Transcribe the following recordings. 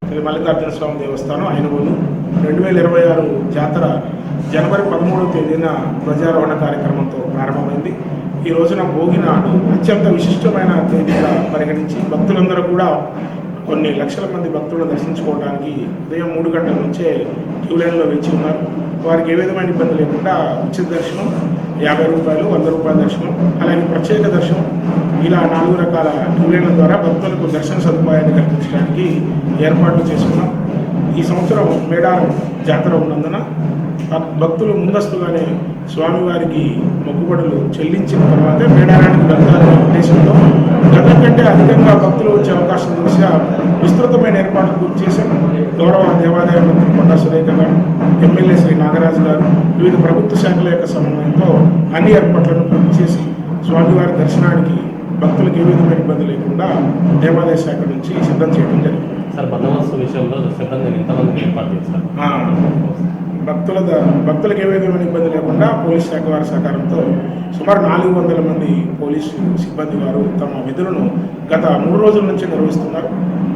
శ్రీ మల్లికార్జున స్వామి దేవస్థానం ఐనవోలు 2026 జాతర జనవరి 13వ తేదీన ధ్వజారోహణ కార్యక్రమంతో ప్రారంభమైంది. ఈ రోజున భోగి నాడు అత్యంత విశిష్టమైన తేదీగా పరిగణించి భక్తులందరూ కూడా కొన్ని లక్షల మంది భక్తులను దర్శించుకోవడానికి ఉదయం 3 గంటల నుంచే క్యూ లైన్లో వేచి ఉన్నారు. వారికి ఏ విధమైన ఇబ్బంది లేకుండా ఉచిత దర్శనం, 50 రూపాయలు, 100 రూపాయల దర్శనం, అలాగే ప్రత్యేక దర్శనం, ఇలా 4 రకాల క్యూ లైన్ల ద్వారా భక్తులకు దర్శన సదుపాయాన్ని కల్పించడానికి ఏర్పాట్లు చేసుకున్నాం. ఈ సంవత్సరం మేడారం జాతర ఉన్నందున భక్తులు ముందస్తుగానే స్వామివారికి మొక్కుబడులు చెల్లించిన తర్వాతే మేడారానికి వెళ్తారనే ఉద్దేశంతో గతం కంటే అధికంగా భక్తులు వచ్చే అవకాశం దృష్ట్యా విస్తృతమైన ఏర్పాట్లు పూర్తి చేశారు. గౌరవ దేవాదాయ మంత్రి కొండా సురేఖ గారు, ఎమ్మెల్యే శ్రీ నాగరాజు గారు వివిధ ప్రభుత్వ శాఖల యొక్క సమన్వయంతో అన్ని ఏర్పాట్లను పూర్తి చేసి స్వామివారి దర్శనానికి భక్తులకు ఏ విధమైన ఇబ్బంది లేకుండా దేవాదాయ శాఖ నుంచి సిద్ధం చేయడం జరిగింది. సార్, బందోబస్తు విషయంలో సిబ్బందిని ఎంతమంది ఏర్పాటు చేస్తారు? భక్తులకు ఏ విధమైన ఇబ్బంది లేకుండా పోలీస్ శాఖ వారి సహకారంతో సుమారు 400 మంది పోలీసు సిబ్బంది వారు తమ విధులను గత 3 రోజుల నుంచి నిర్వహిస్తున్నారు.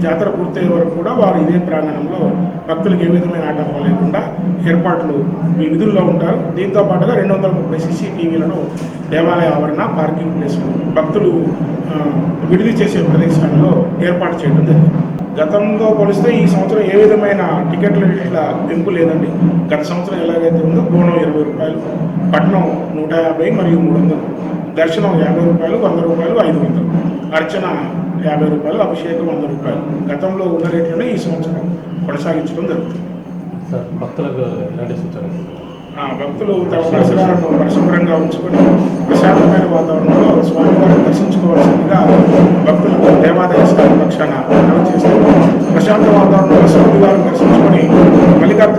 జాతర పూర్తయ్యే వరకు కూడా వారు ఇదే ప్రాంగణంలో భక్తులకు ఏ విధమైన ఆటంకం లేకుండా ఏర్పాట్లు ఈ విధుల్లో ఉంటారు. దీంతో పాటుగా 230 CCTVలను దేవాలయ ఆవరణ, పార్కింగ్ ప్లేస్లు, భక్తులు విడిది చేసే ప్రదేశాల్లో ఏర్పాటు చేయడం జరిగింది. గతంలో పోలిస్తే ఈ సంవత్సరం ఏ విధమైన టికెట్ల రేట్ల పెంపు లేదండి. గత సంవత్సరం ఎలాగైతే ఉందో బోనం 20 రూపాయలు, పట్నం 150 మరియు 300, దర్శనం 50 రూపాయలు, 100 రూపాయలు, 500, అర్చన 50 రూపాయలు, అభిషేకం 100 రూపాయలు. గతంలో ఉన్న రేట్లనే ఈ సంవత్సరం కొనసాగించడం జరుగుతుంది. సార్, భక్తులకు ఎలాంటి సూచనలు? భక్తులు తమ పరిసరాలను పరిశుభ్రంగా ఉంచుకొని ప్రశాంతమైన వాతావరణంలో స్వామివారిని దర్శించుకోవాల్సిందిగా భక్తులకు దేవాదాయ శాఖ పక్షాన మనవి చేస్తూ ప్రశాంత వాతావరణంలో స్వామివారిని దర్శించుకొని మల్లికార్జున